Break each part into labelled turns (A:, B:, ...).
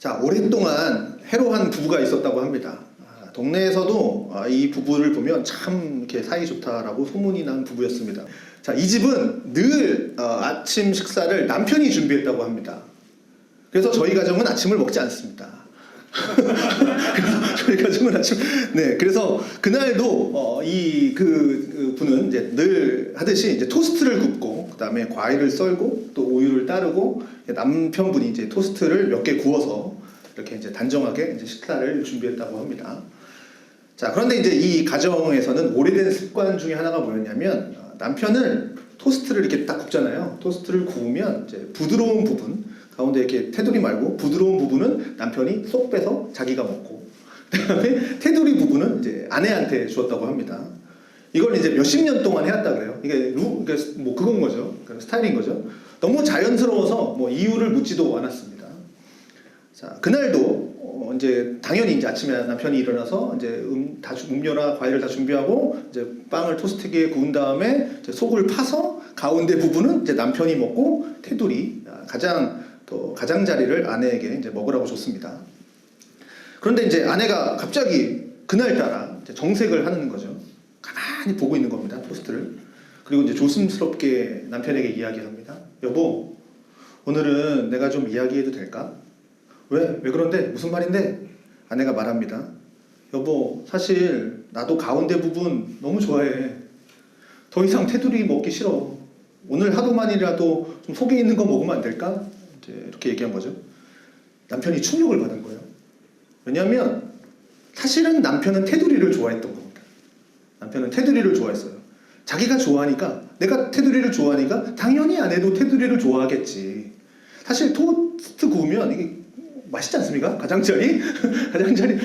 A: 자, 오랫동안 해로한 부부가 있었다고 합니다. 동네에서도 이 부부를 보면 참 이렇게 사이 좋다라고 소문이 난 부부였습니다. 자, 이 집은 늘 아침 식사를 남편이 준비했다고 합니다. 그래서 저희 가정은 아침을 먹지 않습니다. 그래서 저희 가정은 그래서 그날도 그 분은 이제 늘 하듯이 이제 토스트를 굽고 그다음에 과일을 썰고 또 우유를 따르고 남편분이 이제 토스트를 몇 개 구워서 이렇게 이제 단정하게 이제 식사를 준비했다고 합니다. 자, 그런데 이제 이 가정에서는 오래된 습관 중에 하나가 뭐였냐면 남편은 토스트를 이렇게 딱 굽잖아요. 토스트를 구우면 이제 부드러운 부분 가운데 이렇게 테두리 말고 부드러운 부분은 남편이 쏙 빼서 자기가 먹고 그다음에 테두리 부분은 이제 아내한테 주었다고 합니다. 이걸 이제 몇십 년 동안 해왔다 그래요. 이게 그러니까 뭐 그건 거죠. 스타일인 거죠. 너무 자연스러워서 뭐 이유를 묻지도 않았습니다. 자, 그날도 이제 당연히 이제 아침에 남편이 일어나서 이제 음료나 과일을 다 준비하고 이제 빵을 토스트기에 구운 다음에 이제 속을 파서 가운데 부분은 이제 남편이 먹고 테두리 가장자리를 아내에게 이제 먹으라고 줬습니다. 그런데 이제 아내가 갑자기 그날따라 이제 정색을 하는 거죠. 가만히 보고 있는 겁니다, 토스트를. 그리고 이제 조심스럽게 남편에게 이야기합니다. 여보, 오늘은 내가 좀 이야기해도 될까? 왜 그런데? 무슨 말인데? 아내가 말합니다. 여보, 사실 나도 가운데 부분 너무 좋아해. 더 이상 테두리 먹기 싫어. 오늘 하루만이라도 좀 속에 있는 거 먹으면 안 될까? 이제 이렇게 얘기한 거죠. 남편이 충격을 받은 거예요. 왜냐하면 사실은 남편은 테두리를 좋아했던 겁니다. 남편은 테두리를 좋아했어요. 자기가 좋아하니까, 내가 테두리를 좋아하니까 당연히 아내도 테두리를 좋아하겠지. 사실 토스트 구우면 이게 맛있지 않습니까? 가장자리?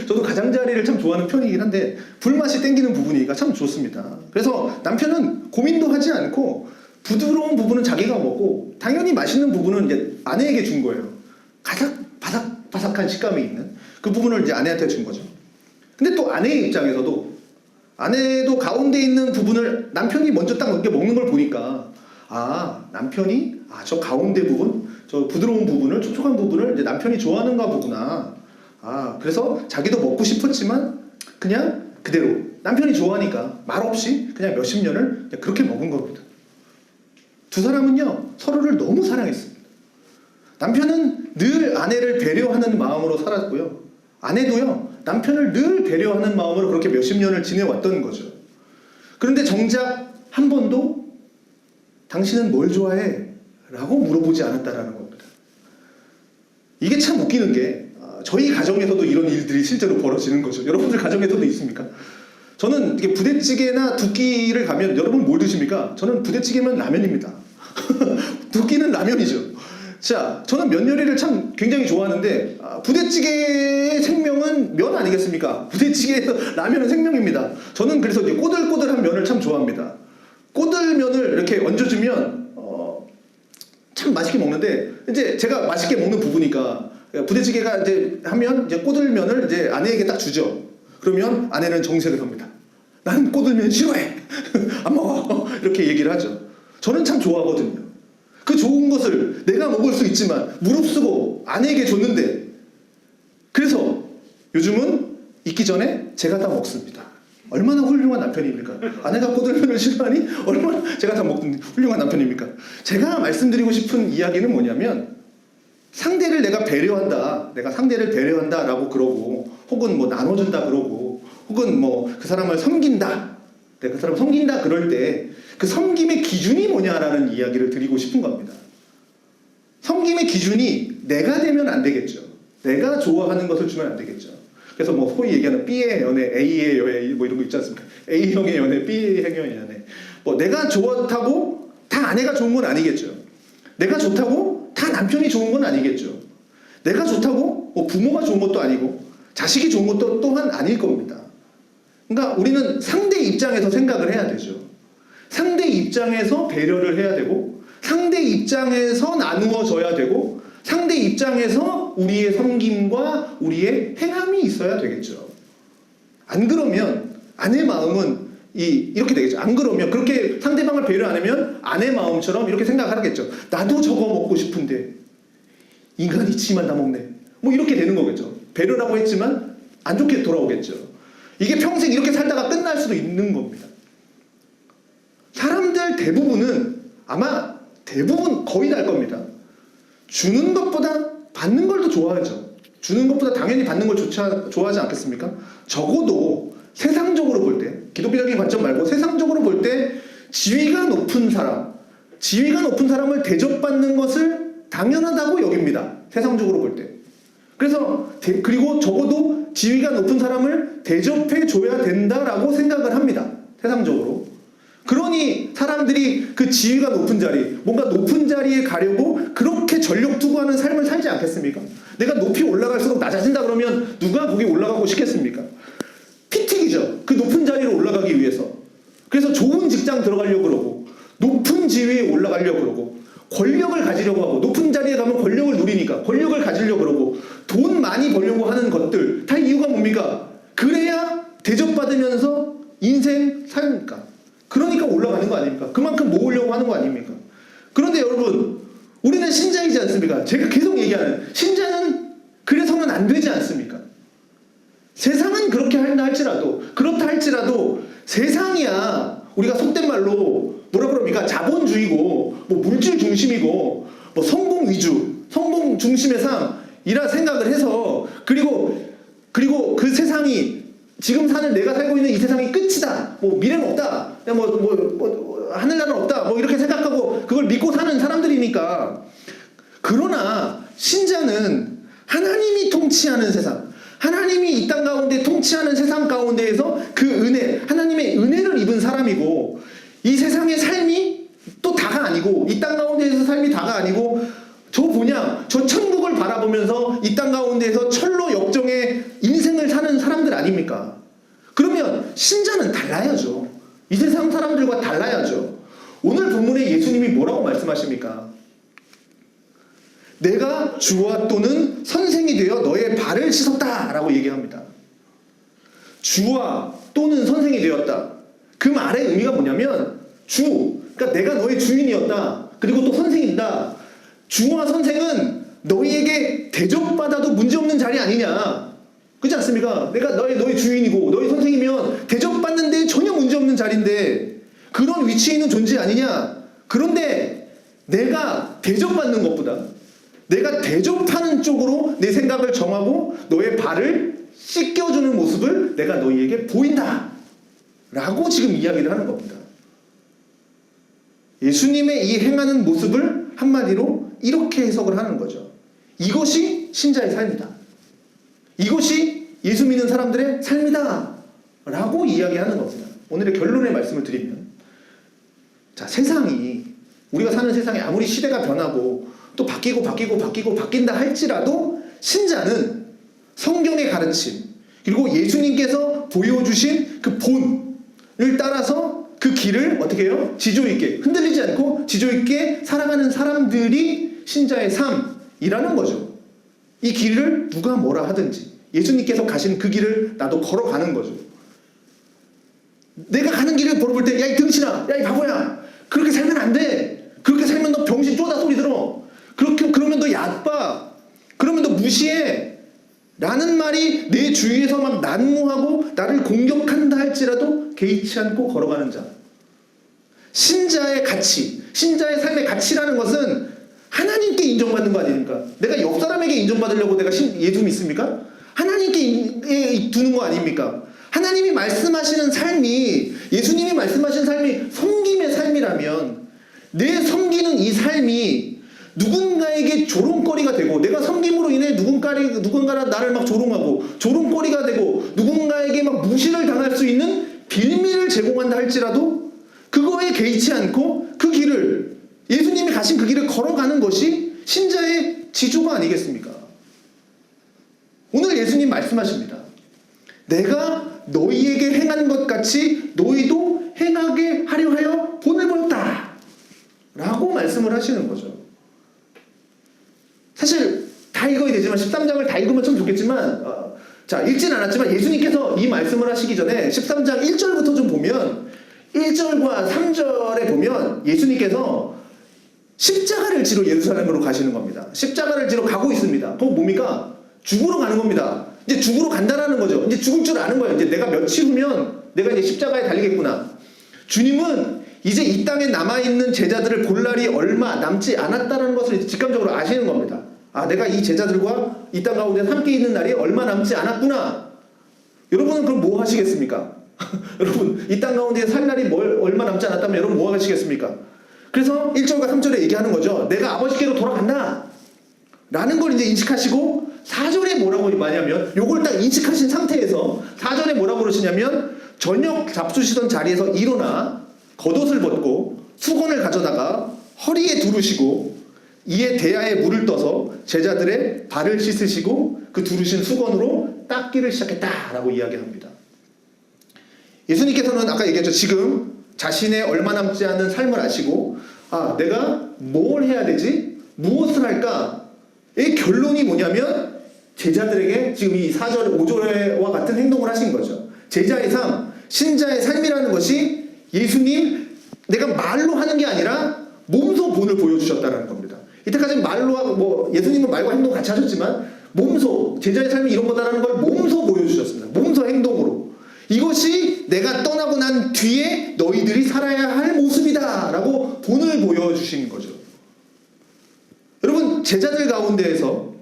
A: 저도 가장자리를 참 좋아하는 편이긴 한데 불맛이 땡기는 부분이니까 참 좋습니다. 그래서 남편은 고민도 하지 않고 부드러운 부분은 자기가 먹고 당연히 맛있는 부분은 이제 아내에게 준 거예요. 바삭바삭한 식감이 있는 그 부분을 이제 아내한테 준 거죠. 근데 또 아내의 입장에서도 아내도 가운데 있는 부분을 남편이 먼저 딱 이렇게 먹는 걸 보니까 남편이 저 가운데 부분, 저 부드러운 부분을, 촉촉한 부분을 이제 남편이 좋아하는가 보구나. 그래서 자기도 먹고 싶었지만 그냥 그대로 남편이 좋아하니까 말없이 그냥 몇십 년을 그렇게 먹은 겁니다. 두 사람은요 서로를 너무 사랑했습니다. 남편은 늘 아내를 배려하는 마음으로 살았고요. 아내도요 남편을 늘 배려하는 마음으로 그렇게 몇십 년을 지내왔던 거죠. 그런데 정작 한 번도 당신은 뭘 좋아해? 라고 물어보지 않았다라는 겁니다. 이게 참 웃기는 게 저희 가정에서도 이런 일들이 실제로 벌어지는 거죠. 여러분들 가정에서도 있습니까? 저는 이게 부대찌개나 두 끼를 가면 여러분 뭘 드십니까? 저는 부대찌개면 라면입니다. 두 끼는 라면이죠. 자, 저는 면 요리를 참 굉장히 좋아하는데 부대찌개의 생명은 면 아니겠습니까? 부대찌개에서 라면은 생명입니다. 저는 그래서 이제 꼬들꼬들한 면을 참 좋아합니다. 꼬들면을 이렇게 얹어주면 참 맛있게 먹는데 이제 제가 맛있게 먹는 부부니까 부대찌개가 이제 하면 이제 꼬들면을 이제 아내에게 딱 주죠. 그러면 아내는 정색을 합니다. 나는 꼬들면 싫어해. 안 먹어. 이렇게 얘기를 하죠. 저는 참 좋아하거든요. 그 좋은 것을 내가 먹을 수 있지만 무릅쓰고 아내에게 줬는데 그래서 요즘은 있기 전에 제가 다 먹습니다. 얼마나 훌륭한 남편입니까? 아내가 꼬들면을 싫어하니 얼마나 제가 다 먹는 훌륭한 남편입니까? 제가 말씀드리고 싶은 이야기는 뭐냐면 상대를 내가 상대를 배려한다라고 그러고 혹은 뭐 나눠준다 그러고 혹은 뭐 그 사람을 섬긴다 내가 그 사람을 섬긴다 그럴 때 그 섬김의 기준이 뭐냐라는 이야기를 드리고 싶은 겁니다. 섬김의 기준이 내가 되면 안 되겠죠. 내가 좋아하는 것을 주면 안 되겠죠. 그래서 뭐 소위 얘기하는 B의 연애, A의 연애 뭐 이런 거 있지 않습니까? A형의 연애, B형의 연애. 뭐 내가 좋다고 다 아내가 좋은 건 아니겠죠. 내가 좋다고 다 남편이 좋은 건 아니겠죠. 내가 좋다고 뭐 부모가 좋은 것도 아니고 자식이 좋은 것도 또한 아닐 겁니다. 그러니까 우리는 상대 입장에서 생각을 해야 되죠. 상대 입장에서 배려를 해야 되고 상대 입장에서 나누어져야 되고 상대 입장에서 우리의 섬김과 우리의 행함이 있어야 되겠죠. 안 그러면 아내 마음은 이렇게 되겠죠. 안 그러면 그렇게 상대방을 배려 안 하면 아내 마음처럼 이렇게 생각하겠죠. 나도 저거 먹고 싶은데 인간이 지만 다 먹네. 뭐 이렇게 되는 거겠죠. 배려라고 했지만 안 좋게 돌아오겠죠. 이게 평생 이렇게 살다가 끝날 수도 있는 겁니다. 사람들 대부분은 아마 대부분 거의 다 할 겁니다. 주는 것보다 받는 걸 더 좋아하죠. 주는 것보다 당연히 받는 걸 좋아하지 않겠습니까? 적어도 세상적으로 볼 때, 기독교적인 관점 말고 세상적으로 볼 때 지위가 높은 사람을 대접받는 것을 당연하다고 여깁니다. 세상적으로 볼 때. 그래서 그리고 적어도 지위가 높은 사람을 대접해 줘야 된다라고 생각을 합니다. 세상적으로. 그러니 사람들이 그 지위가 높은 자리, 뭔가 높은 자리에 가려고 그렇게 전력 투구하는 삶을 살지 않겠습니까? 내가 높이 올라갈수록 낮아진다 그러면 누가 거기 올라가고 싶겠습니까? 피튀기죠. 그 높은 자리로 올라가기 위해서. 그래서 좋은 직장 들어가려고 그러고 높은 지위에 올라가려고 그러고 권력을 가지려고 하고 높은 자리에 가면 권력을 누리니까 권력을 가지려고 그러고 돈 많이 벌려고 하는 것들 다 이유가 뭡니까? 그래야 대접받으면서 인생 사니까. 그러니까 올라가는 거 아닙니까? 그만큼 모으려고 하는 거 아닙니까? 그런데 여러분, 우리는 신자이지 않습니까? 제가 계속 얘기하는 신자는 그래서는 안 되지 않습니까? 세상은 그렇게 그렇다 할지라도 세상이야 우리가 속된 말로 뭐라 그럽니까? 자본주의고 뭐 물질 중심이고 뭐 성공 위주, 성공 중심의 삶이라 생각을 해서 그리고 그 세상이 지금 내가 살고 있는 이 세상이 끝이다. 뭐 미래는 없다. 하늘나라는 없다. 뭐 이렇게 생각하고 그걸 믿고 사는 사람들이니까. 그러나 신자는 하나님이 통치하는 세상, 하나님이 이 땅 가운데 통치하는 세상 가운데에서 그 은혜, 하나님의 은혜를 입은 사람이고 이 세상의 삶이 또 다가 아니고 이 땅 가운데에서 삶이 다가 아니고 저 천국을 바라보면서 이 땅 가운데에서 철로 역정의 인생을 사는 사람들 아닙니까? 그러면 신자는 달라야죠. 이 세상 사람들과 달라야죠. 오늘 본문에 예수님이 뭐라고 말씀하십니까? 내가 주와 또는 선생이 되어 너의 발을 씻었다 라고 얘기합니다. 주와 또는 선생이 되었다. 그 말의 의미가 뭐냐면 그러니까 내가 너의 주인이었다. 그리고 또 선생이다. 주와 선생은 너희에게 대접받아도 문제없는 자리 아니냐. 그렇지 않습니까? 내가 너의 주인이고 너희 선생이면 대접받는 데 전혀 문제없는 자리인데 그런 위치에 있는 존재 아니냐. 그런데 내가 대접받는 것보다 내가 대접하는 쪽으로 내 생각을 정하고 너의 발을 씻겨주는 모습을 내가 너희에게 보인다 라고 지금 이야기를 하는 겁니다. 예수님의 이 행하는 모습을 한마디로 이렇게 해석을 하는 거죠. 이것이 신자의 삶이다. 이것이 예수 믿는 사람들의 삶이다 라고 이야기하는 겁니다. 오늘의 결론의 말씀을 드리면 세상이 우리가 사는 세상이 아무리 시대가 변하고 또 바뀐다 할지라도 신자는 성경의 가르침 그리고 예수님께서 보여주신 그 본을 따라서 그 길을 어떻게 해요? 지조있게 흔들리지 않고 지조있게 살아가는 사람들이 신자의 삶이라는 거죠. 이 길을 누가 뭐라 하든지 예수님께서 가신 그 길을 나도 걸어가는 거죠. 내가 가는 길을 볼 때 야 이 등신아, 야 이 바보야, 그렇게 살면 안 돼. 그렇게 살면 너 병신 쪼다 소리 들어. 그러면 너 얕봐. 그러면 너 무시해. 라는 말이 내 주위에서 막 난무하고 나를 공격한다 할지라도 개의치 않고 걸어가는 자. 신자의 가치, 신자의 삶의 가치라는 것은 하나님께 인정받는 거 아닙니까? 내가 옆 사람에게 인정받으려고 내가 예수 믿습니까? 하나님께 두는 거 아닙니까? 하나님이 말씀하시는 삶이, 예수님이 말씀하신 삶이 섬김의 삶이라면 내 섬기는 이 삶이 누군가에게 조롱거리가 되고 내가 섬김으로 인해 누군가가 나를 막 조롱거리가 되고 누군가에게 막 무시를 당할 수 있는 빌미를 제공한다 할지라도 그거에 개의치 않고 그 길을 예수님이 가신 그 길을 걸어가는 것이 신자의 지조가 아니겠습니까? 오늘 예수님 말씀하십니다. 내가 너희에게 행한 것 같이 너희도 행하게 하려 하여 본을 보였다 라고 말씀을 하시는 거죠. 사실 다 읽어야 되지만 13장을 다 읽으면 참 좋겠지만 읽진 않았지만 예수님께서 이 말씀을 하시기 전에 13장 1절부터 좀 보면 1절과 3절에 보면 예수님께서 십자가를 지러 예루살렘으로 가시는 겁니다. 십자가를 지러 가고 있습니다. 그건 뭡니까? 죽으러 가는 겁니다. 이제 죽으러 간다라는 거죠. 이제 죽을 줄 아는 거예요. 이제 내가 며칠 후면 내가 이제 십자가에 달리겠구나. 주님은 이제 이 땅에 남아있는 제자들을 볼 날이 얼마 남지 않았다는 것을 직감적으로 아시는 겁니다. 아, 내가 이 제자들과 이 땅 가운데 함께 있는 날이 얼마 남지 않았구나. 여러분은 그럼 뭐 하시겠습니까? 여러분, 이 땅 가운데 살 날이 얼마 남지 않았다면 여러분 뭐 하시겠습니까? 그래서 1절과 3절에 얘기하는 거죠. 내가 아버지께로 돌아간다. 라는 걸 이제 인식하시고 4절에 뭐라고 말하냐면 요걸 딱 인식하신 상태에서 4절에 뭐라고 그러시냐면 저녁 잡수시던 자리에서 일어나 겉옷을 벗고 수건을 가져다가 허리에 두르시고 이에 대야에 물을 떠서 제자들의 발을 씻으시고 그 두르신 수건으로 닦기를 시작했다라고 이야기합니다. 예수님께서는 아까 얘기했죠. 지금 자신의 얼마 남지 않은 삶을 아시고 아, 내가 뭘 해야 되지? 무엇을 할까? 이 결론이 뭐냐면 제자들에게 지금 이 4절, 5절과 같은 행동을 하신 거죠. 제자의 삶, 신자의 삶이라는 것이 예수님 내가 말로 하는 게 아니라 몸소 본을 보여주셨다는 겁니다. 이때까지는 말로 하고 뭐 예수님은 말과 행동 같이 하셨지만 몸소 제자의 삶이 이런 거다라는 걸 몸소 보여주셨습니다. 몸소 행동으로. 이것이 내가 떠나고 난 뒤에 너희들이 살아야 할 모습이다 라고 본을 보여주신 거죠. 여러분 제자들 가운데에서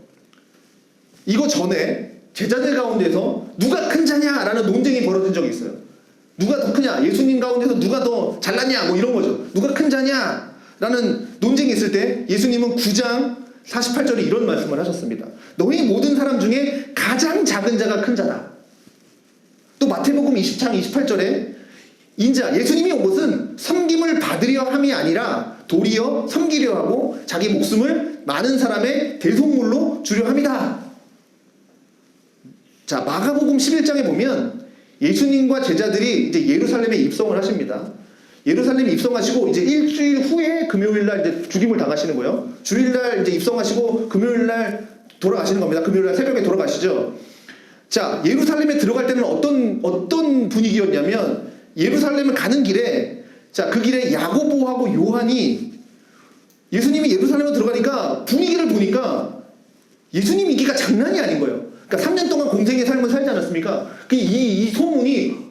A: 이거 전에 제자들 가운데에서 누가 큰 자냐라는 논쟁이 벌어진 적이 있어요. 누가 더 크냐? 예수님 가운데서 누가 더 잘났냐? 뭐 이런 거죠. 누가 큰 자냐라는 논쟁이 있을 때 예수님은 9장 48절에 이런 말씀을 하셨습니다. 너희 모든 사람 중에 가장 작은 자가 큰 자다. 또 마태복음 20장 28절에 인자 예수님이 온 것은 섬김을 받으려 함이 아니라 도리어 섬기려 하고 자기 목숨을 많은 사람의 대속물로 주려 함이다. 자, 마가복음 11장에 보면 예수님과 제자들이 이제 예루살렘에 입성을 하십니다. 예루살렘에 입성하시고 이제 일주일 후에 금요일 날 이제 죽임을 당하시는 거예요. 주일 날 이제 입성하시고 금요일 날 돌아가시는 겁니다. 금요일 날 새벽에 돌아가시죠. 자, 예루살렘에 들어갈 때는 어떤 분위기였냐면 예루살렘을 가는 길에 자, 그 길에 야고보하고 요한이 예수님이 예루살렘으로 들어가니까 분위기를 보니까 예수님 인기가 장난이 아닌 거예요. 그러니까 3년 동안 공생의 삶을 살지 않았습니까? 이 소문이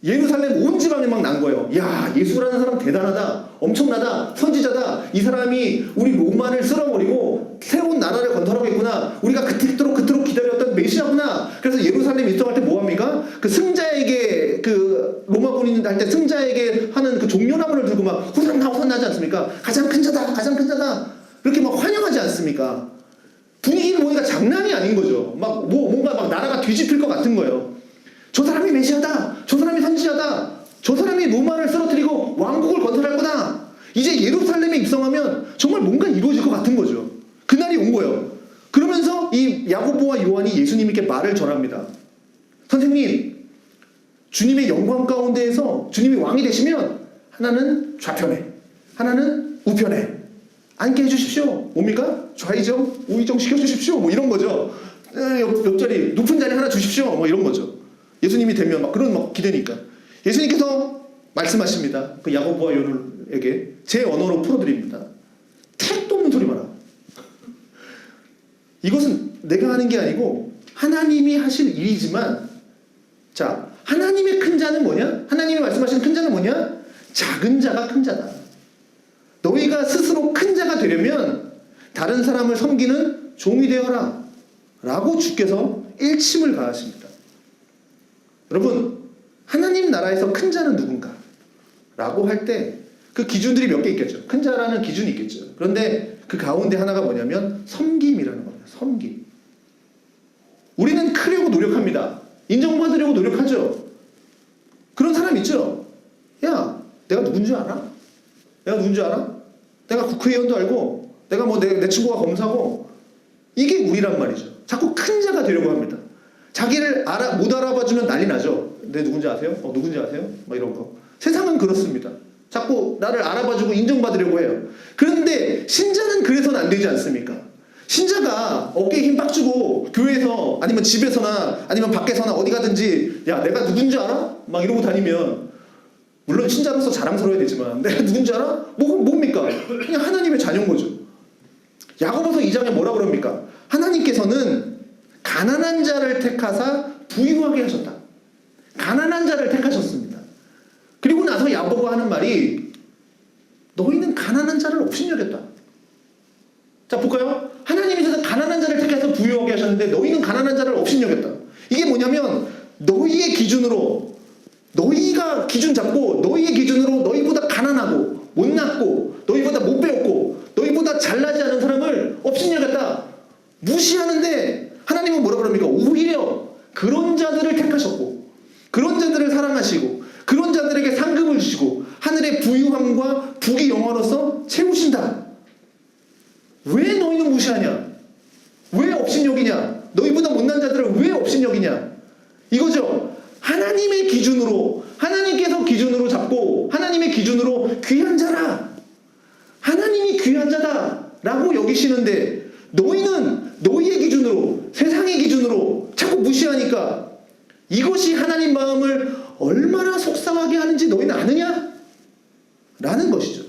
A: 예루살렘 온 지방에 막 난 거예요. 야, 예수라는 사람 대단하다. 엄청나다. 선지자다. 이 사람이 우리 로마를 쓸어버리고 새로운 나라를 건설하겠구나. 우리가 그토록 기다렸던 메시아구나. 그래서 예루살렘 입성할 때 뭐합니까? 그 승자에게 그 로마 군인 할 때 승자에게 하는 그 종려나무를 들고 막 호산나 하지 않습니까? 가장 큰 자다. 가장 큰 자다. 이렇게 막 환영하지 않습니까? 분위기를 보니까 장난이 아닌 거죠. 뭔가 나라가 뒤집힐 것 같은 거예요. 저 사람이 메시아다. 저 사람이 선지자다. 저 사람이 로마를 쓰러뜨리고 왕국을 건설할 거다. 이제 예루살렘에 입성하면 정말 뭔가 이루어질 것 같은 거죠. 그날이 온 거예요. 그러면서 이 야고보와 요한이 예수님께 말을 전합니다. 선생님, 주님의 영광 가운데에서 주님이 왕이 되시면 하나는 좌편에, 하나는 우편에 앉게 해주십시오. 뭡니까? 좌의정, 우의정 시켜주십시오. 뭐 이런 거죠. 옆자리, 높은 자리 하나 주십시오. 뭐 이런 거죠. 예수님이 되면 막 그런 막 기대니까. 예수님께서 말씀하십니다. 그 야고보와 요한에게 제 언어로 풀어드립니다. 택도 없는 소리 마라. 이것은 내가 하는 게 아니고 하나님이 하실 일이지만 자, 하나님의 큰 자는 뭐냐? 하나님이 말씀하시는 큰 자는 뭐냐? 작은 자가 큰 자다. 너희가 스스로 큰 자가 되려면 다른 사람을 섬기는 종이 되어라. 라고 주께서 일침을 가하십니다. 여러분, 하나님 나라에서 큰 자는 누군가? 라고 할 때 그 기준들이 몇 개 있겠죠. 큰 자라는 기준이 있겠죠. 그런데 그 가운데 하나가 뭐냐면 섬김이라는 겁니다. 섬김. 우리는 크려고 노력합니다. 인정받으려고 노력하죠. 그런 사람 있죠. 야, 내가 누군지 알아? 내가 누군지 알아? 내가 국회의원도 알고 내가 뭐 내 친구가 검사고 이게 우리란 말이죠. 자꾸 큰 자가 되려고 합니다. 자기를 못 알아봐주면 난리 나죠. 내 누군지 아세요? 누군지 아세요? 뭐 이런 거. 세상은 그렇습니다. 자꾸 나를 알아봐주고 인정받으려고 해요. 그런데 신자는 그래서는 안 되지 않습니까? 신자가 어깨에 힘 빡 주고 교회에서 아니면 집에서나 아니면 밖에서나 어디 가든지 야, 내가 누군지 알아? 막 이러고 다니면 물론 신자로서 자랑스러워야 되지만 내가 누군지 알아? 뭡니까? 그냥 하나님의 자녀인 거죠. 야고보서 2장에 뭐라 그럽니까? 하나님께서는 가난한 자를 택하사 부유하게 하셨다. 가난한 자를 택하셨습니다. 그리고 나서 야고보가 하는 말이 너희는 가난한 자를 업신여겼다. 자, 볼까요? 하나님께서 가난한 자를 택해서 부유하게 하셨는데 너희는 가난한 자를 업신여겼다. 이게 뭐냐면 너희의 기준으로, 너희가 기준 잡고 너희의 기준으로 너희보다 가난하고 못났고 너희보다 못 배웠고 너희보다 잘나지 않은 사람을 업신여겼다. 무시하는데 하나님은 뭐라 그럽니까? 오히려 그런 자들을 택하셨고 그런 자들을 사랑하시고 그런 자들에게 상급을 주시고 하늘의 부유함과 북이 영화로서 채우신다. 왜 너희는 무시하냐? 왜 업신여기냐? 너희보다 못난 자들을 왜 업신여기냐? 이거죠. 하나님의 기준으로, 하나님께서 기준으로 잡고 하나님의 기준으로 귀한 자라, 하나님이 귀한 자다 라고 여기시는데 너희는 너희의 기준으로, 세상의 기준으로 자꾸 무시하니까 이것이 하나님 마음을 얼마나 속상하게 하는지 너희는 아느냐? 라는 것이죠.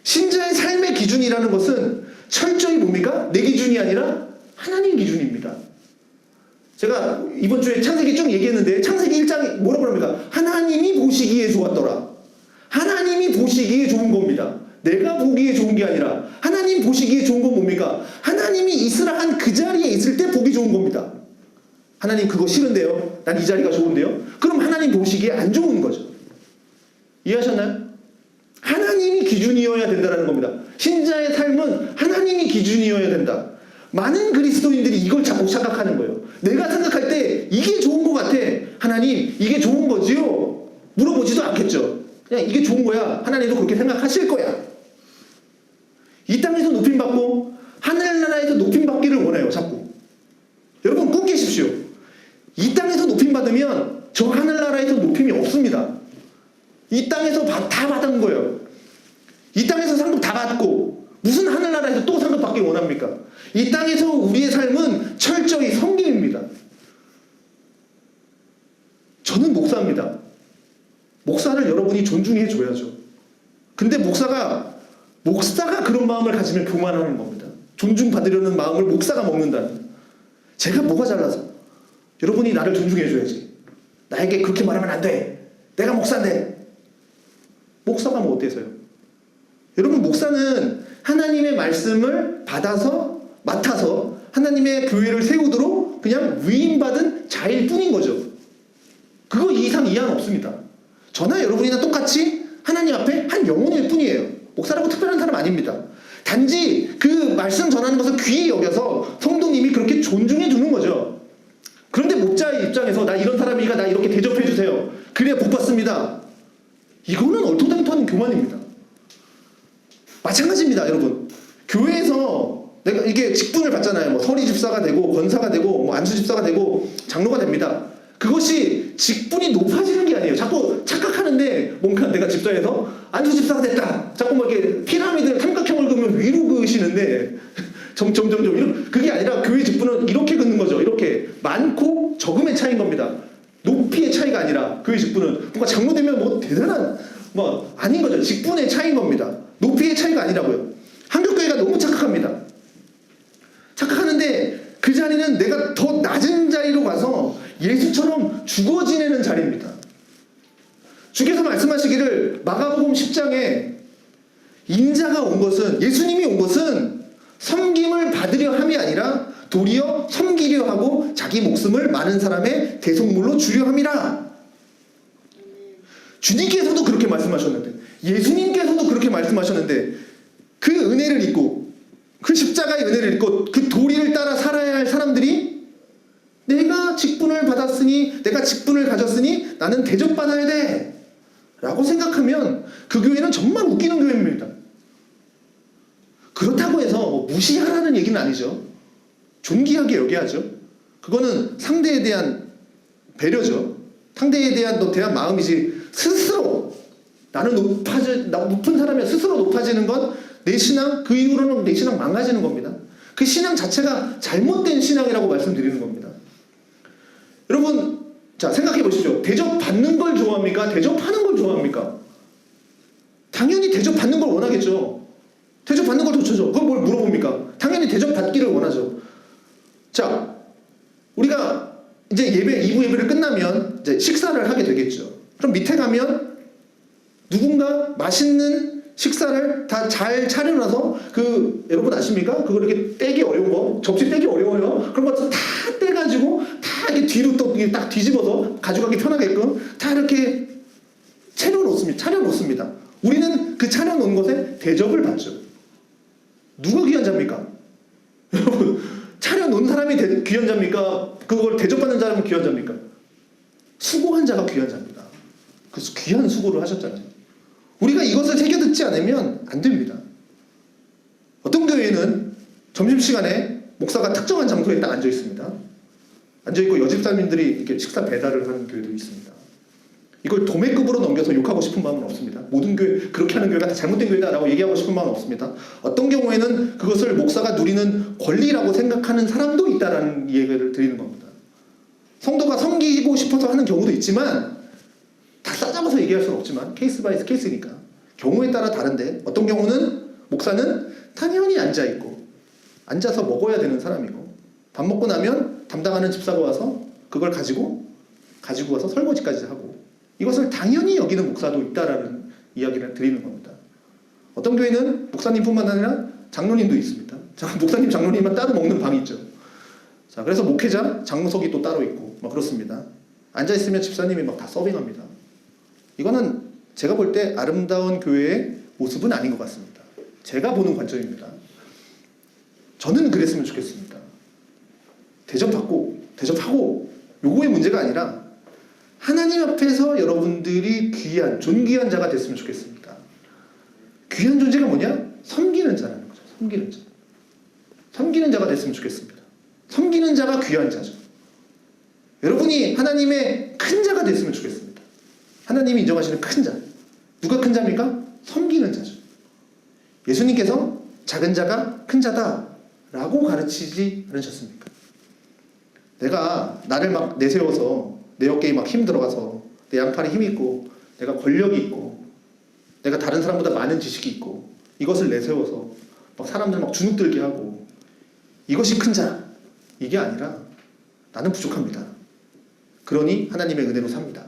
A: 신자의 삶의 기준이라는 것은 철저히 뭡니까? 내 기준이 아니라 하나님 기준입니다. 제가 이번 주에 창세기 쭉 얘기했는데 창세기 1장이 뭐라고 합니까? 하나님이 보시기에 좋았더라. 하나님이 보시기에 좋은 겁니다. 내가 보기에 좋은 게 아니라 하나님 보시기에 좋은 건 뭡니까? 하나님이 있으라 한 그 자리에 있을 때 보기 좋은 겁니다. 하나님 그거 싫은데요? 난 이 자리가 좋은데요? 그럼 하나님 보시기에 안 좋은 거죠. 이해하셨나요? 하나님이 기준이어야 된다는 겁니다. 신자의 삶은 하나님이 기준이어야 된다. 많은 그리스도인들이 이걸 자꾸 착각하는 거예요. 내가 생각할 때 이게 좋은 것 같아. 하나님 이게 좋은 거지요? 물어보지도 않겠죠. 그냥 이게 좋은 거야. 하나님도 그렇게 생각하실 거야. 이 땅에서 높임받고 하늘나라에서 높임받기를 원해요. 자꾸. 여러분 꼭 계십시오. 이 땅에서 높임받으면 저 하늘나라에서 높임이 없습니다. 이 땅에서 다 받은 거예요. 이 땅에서 상급 다 받고 무슨 하늘나라에서 또 상급 받길 원합니까? 이 땅에서 우리의 삶은 철저히 섬김입니다. 저는 목사입니다. 목사를 여러분이 존중해 줘야죠. 근데 목사가 그런 마음을 가지면 교만하는 겁니다. 존중받으려는 마음을 목사가 먹는다는. 제가 뭐가 잘나서? 여러분이 나를 존중해 줘야지. 나에게 그렇게 말하면 안 돼. 내가 목사인데. 목사가 뭐 어때서요? 여러분 목사는 하나님의 말씀을 맡아서 하나님의 교회를 세우도록 그냥 위임받은 자일 뿐인 거죠. 그거 이상 이하는 없습니다. 저나 여러분이나 똑같이 하나님 앞에 한 영혼일 뿐이에요. 목사라고 특별한 사람 아닙니다. 단지 그 말씀 전하는 것을 귀히 여겨서 성도님이 그렇게 존중해 주는 거죠. 그런데 목자의 입장에서 나 이런 사람이니까 나 이렇게 대접해 주세요. 그래야 복 받습니다. 이거는 얼토당토하는 교만입니다. 마찬가지입니다, 여러분. 교회에서 내가 이게 직분을 받잖아요. 뭐 서리 집사가 되고 권사가 되고 뭐 안수 집사가 되고 장로가 됩니다. 그것이 직분이 높아지는 게 아니에요. 자꾸 착각하는데 뭔가 내가 집사에서 안수 집사가 됐다. 자꾸 뭐 이렇게 피라미드 삼각형을 그으면 위로 그으시는데 점점 그게 아니라 교회 직분은 이렇게 긋는 거죠. 이렇게 많고 적음의 차이인 겁니다. 높이의 차이가 아니라 교회 직분은 뭔가 장로 되면 뭐 대단한 뭐 아닌 거죠. 직분의 차이인 겁니다. 높이의 차이가 아니라고요. 한국교회가 너무 착각합니다. 착각하는데 그 자리는 내가 더 낮은 자리로 가서 예수처럼 죽어 지내는 자리입니다. 주께서 말씀하시기를 마가복음 10장에 인자가 온 것은, 예수님이 온 것은 섬김을 받으려 함이 아니라 도리어 섬기려 하고 자기 목숨을 많은 사람의 대속물로 주려 함이라. 주님께서도 그렇게 말씀하셨는데, 예수님께서도 그렇게 말씀하셨는데, 그 은혜를 입고 그 십자가의 은혜를 입고 그 도리를 따라 살아야 할 사람들이 내가 직분을 받았으니, 내가 직분을 가졌으니 나는 대접받아야 돼 라고 생각하면 그 교회는 정말 웃기는 교회입니다. 그렇다고 해서 뭐 무시하라는 얘기는 아니죠. 존귀하게 여겨야죠. 그거는 상대에 대한 배려죠. 상대에 대한 대한 마음이지, 스스로 나는 높은 사람이야 스스로 높아지는 건 내 신앙, 그 이후로는 내 신앙 망가지는 겁니다. 그 신앙 자체가 잘못된 신앙이라고 말씀드리는 겁니다. 여러분, 자, 생각해 보시죠. 대접받는 걸 좋아합니까? 대접하는 걸 좋아합니까? 당연히 대접받는 걸 원하겠죠. 대접받는 걸 좋죠. 그걸 뭘 물어봅니까? 당연히 대접받기를 원하죠. 자, 이제 예배 2부 예배를 끝나면 이제 식사를 하게 되겠죠. 그럼 밑에 가면 누군가 맛있는 식사를 다 잘 차려놔서 여러분 아십니까? 그거 이렇게 떼기 어려운 거, 접시 떼기 어려워요. 그런 것도 다 떼가지고 다 이렇게 뒤로 또 딱 뒤집어서 가져가기 편하게끔 다 이렇게 차려놓습니다. 우리는 그 차려놓은 것에 대접을 받죠. 누가 귀한 자입니까? 여러분, 차려놓은 사람이 귀한 자입니까? 그걸 대접받는 사람은 귀한 자입니까? 수고한 자가 귀한 자입니다. 그래서 귀한 수고를 하셨잖아요. 우리가 이것을 새겨듣지 않으면 안 됩니다. 어떤 교회는 점심시간에 목사가 특정한 장소에 딱 앉아 있습니다. 앉아있고 여집사님들이 이렇게 식사 배달을 하는 교회도 있습니다. 이걸 도매급으로 넘겨서 욕하고 싶은 마음은 없습니다. 모든 교회, 그렇게 하는 교회가 다 잘못된 교회다라고 얘기하고 싶은 마음은 없습니다. 어떤 경우에는 그것을 목사가 누리는 권리라고 생각하는 사람도 있다라는 얘기를 드리는 겁니다. 성도가 섬기고 싶어서 하는 경우도 있지만 다 싸잡아서 얘기할 수는 없지만 케이스 바이 케이스니까 경우에 따라 다른데 어떤 경우는 목사는 당연히 앉아있고 앉아서 먹어야 되는 사람이고 밥 먹고 나면 담당하는 집사가 와서 그걸 가지고 와서 설거지까지 하고 이것을 당연히 여기는 목사도 있다라는 이야기를 드리는 겁니다. 어떤 교회는 목사님뿐만 아니라 장로님도 있습니다. 목사님, 장로님만 따로 먹는 방이 있죠. 자, 그래서 목회자, 장로석이 또 따로 있고 막 그렇습니다. 앉아있으면 집사님이 막 다 서빙합니다. 이거는 제가 볼 때 아름다운 교회의 모습은 아닌 것 같습니다. 제가 보는 관점입니다. 저는 그랬으면 좋겠습니다. 대접하고 요거의 문제가 아니라 하나님 앞에서 여러분들이 귀한, 존귀한 자가 됐으면 좋겠습니다. 귀한 존재가 뭐냐? 섬기는 자라는 거죠. 섬기는 자. 섬기는 자가 됐으면 좋겠습니다. 섬기는 자가 귀한 자죠. 여러분이 하나님의 큰 자가 됐으면 좋겠습니다. 하나님이 인정하시는 큰 자. 누가 큰 자입니까? 섬기는 자죠. 예수님께서 작은 자가 큰 자다 라고 가르치지 않으셨습니까? 내가 나를 막 내세워서 내 어깨에 막 힘 들어가서 내 양팔에 힘이 있고 내가 권력이 있고 내가 다른 사람보다 많은 지식이 있고 이것을 내세워서 막 사람들 막 주눅들게 하고 이것이 큰 자. 이게 아니라 나는 부족합니다. 그러니 하나님의 은혜로 삽니다.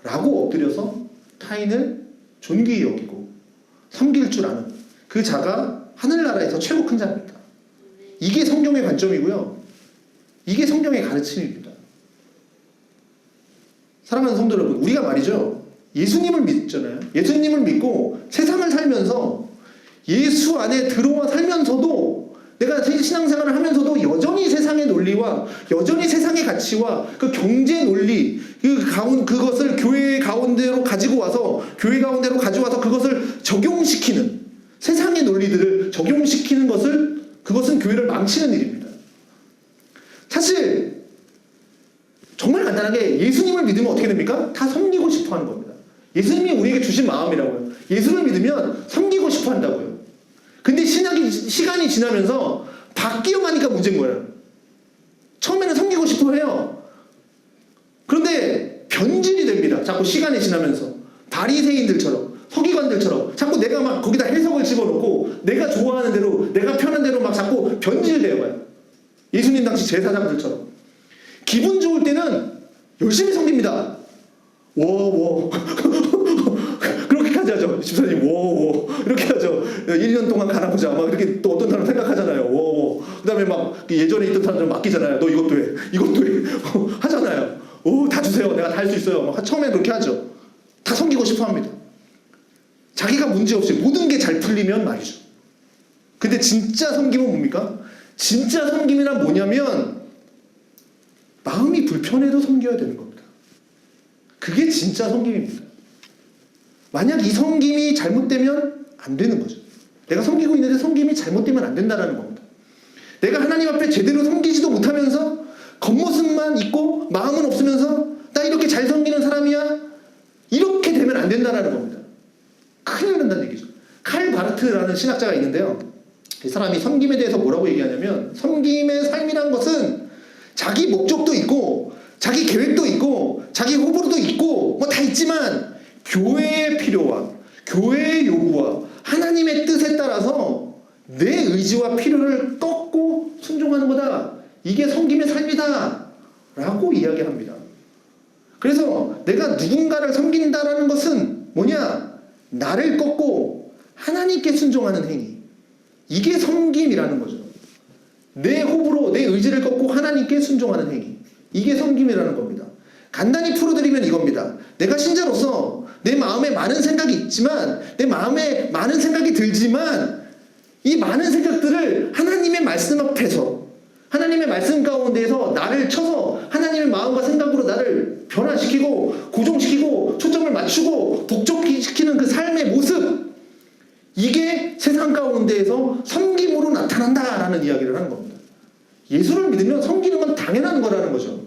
A: 라고 엎드려서 타인을 존귀히 여기고 섬길 줄 아는 그 자가 하늘나라에서 최고 큰 자입니다. 이게 성경의 관점이고요. 이게 성경의 가르침입니다. 사랑하는 성도 여러분, 우리가 말이죠. 예수님을 믿잖아요. 예수님을 믿고 세상을 살면서 예수 안에 들어와 살면서도 내가 신앙생활을 하면서도 여전히 세상의 논리와 여전히 세상의 가치와 그 경제 논리 그것을 교회 가운데로 가지고 와서 그것을 적용시키는 세상의 논리들을 적용시키는 그것은 교회를 망치는 일입니다. 사실 정말 간단하게 예수님을 믿으면 어떻게 됩니까? 다 섬기고 싶어 하는 겁니다. 예수님이 우리에게 주신 마음이라고요. 예수를 믿으면 섬기고 싶어 한다고요. 근데 시간이 지나면서 바뀌어가니까 문제인 거예요. 처음에는 섬기고 싶어 해요. 그런데 변질이 됩니다. 자꾸 시간이 지나면서 바리새인들처럼 서기관들처럼 자꾸 내가 막 거기다 해석을 집어넣고 내가 좋아하는 대로 내가 편한 대로 막 자꾸 변질되어 가요. 예수님 당시 제사장들처럼 기분 좋을 때는 열심히 섬깁니다. 워 그렇게까지 하죠. 집사님 워 이렇게 하죠. 1년 동안 가나보자 막 이렇게 또 어떤 사람 생각하잖아요. 워 그 다음에 막 예전에 있던 사람들 맡기잖아요. 너 이것도 해 하잖아요. 다 주세요. 내가 다 할 수 있어요. 막 처음에 그렇게 하죠. 다 섬기고 싶어 합니다. 자기가 문제없이 모든 게 잘 풀리면 말이죠. 근데 진짜 섬김은 뭡니까? 진짜 섬김이란 뭐냐면 마음이 불편해도 섬겨야 되는 겁니다. 그게 진짜 섬김입니다. 만약 이 섬김이 잘못되면 안 되는 거죠. 내가 섬기고 있는데 섬김이 잘못되면 안 된다는 겁니다. 내가 하나님 앞에 제대로 섬기지도 못하면서 겉모습만 있고 마음은 없으면서 나 이렇게 잘 섬기는 사람이야? 이렇게 되면 안 된다는 겁니다. 큰일 난다는 얘기죠. 칼 바르트라는 신학자가 있는데요. 이 사람이 섬김에 대해서 뭐라고 얘기하냐면 섬김의 삶이란 것은 자기 목적도 있고 자기 계획도 있고 자기 호불호도 있고 뭐 다 있지만 교회의 필요와 교회의 요구와 하나님의 뜻에 따라서 내 의지와 필요를 꺾고 순종하는 거다. 이게 섬김의 삶이다 라고 이야기합니다. 그래서 내가 누군가를 섬긴다라는 것은 뭐냐? 나를 꺾고 하나님께 순종하는 행위. 이게 섬김이라는 거죠. 내 호불호, 내 의지를 꺾고 하나님께 순종하는 행위. 이게 섬김이라는 겁니다. 간단히 풀어드리면 이겁니다. 내가 신자로서 내 마음에 많은 생각이 있지만, 내 마음에 많은 생각이 들지만, 이 많은 생각들을 하나님의 말씀 앞에서, 하나님의 말씀 가운데에서 나를 쳐서 하나님의 마음과 생각으로 나를 변화시키고 고정시키고 초점을 맞추고 복종시키는 그 삶의 모습, 이게 세상 가운데에서 섬김으로 나타난다라는 이야기를 하는 겁니다. 예수를 믿으면 섬기는 건 당연한 거라는 거죠.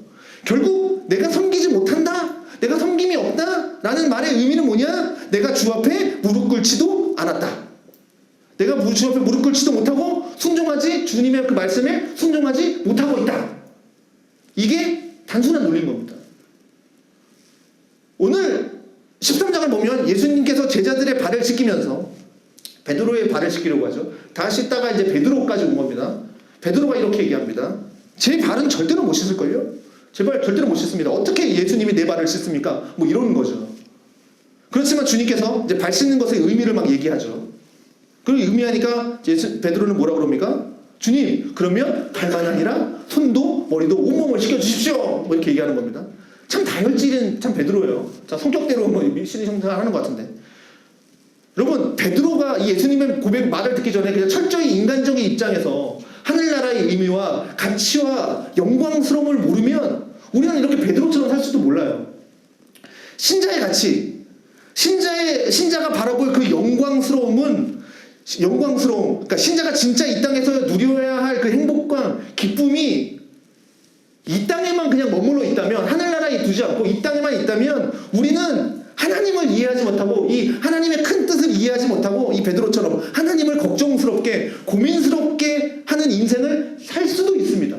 A: 결국 내가 섬기지 못한다, 내가 섬김이 없다 라는 말의 의미는 뭐냐? 내가 주 앞에 무릎 꿇지도 않았다. 내가 주 앞에 무릎 꿇지도 못하고 순종하지, 주님의 그 말씀에 순종하지 못하고 있다. 이게 단순한 논리인 겁니다. 오늘 13장을 보면 예수님께서 제자들의 발을 씻기면서 베드로의 발을 씻기려고 하죠. 다 씻다가 이제 베드로까지 온 겁니다. 베드로가 이렇게 얘기합니다. 제 발은 절대로 못 씻을걸요? 제 발 절대로 못 씻습니다. 어떻게 예수님이 내 발을 씻습니까? 뭐 이러는 거죠. 그렇지만 주님께서 이제 발 씻는 것의 의미를 막 얘기하죠. 그 의미하니까 베드로는 뭐라 그럽니까? 주님, 그러면 발만 아니라 손도 머리도 온몸을 씻겨주십시오. 뭐 이렇게 얘기하는 겁니다. 참 다혈질인 참 베드로예요. 자, 성격대로 뭐 신의성사하는 것 같은데. 여러분, 베드로가 이 예수님의 고백 말을 듣기 전에 그냥 철저히 인간적인 입장에서 하늘나라의 의미와 가치와 영광스러움을 모르면 우리는 이렇게 베드로처럼 살 수도 몰라요. 신자의 가치, 신자가 바라볼 그 영광스러움, 그러니까 신자가 진짜 이 땅에서 누려야 할 그 행복과 기쁨이 이 땅에만 그냥 머물러 있다면, 하늘나라에 두지 않고 이 땅에만 있다면 우리는 하나님을 이해하지 못하고, 이 하나님의 큰 뜻을 이해하지 못하고, 이 베드로처럼 하나님을 걱정스럽게 고민스럽게 하는 인생을 살 수도 있습니다.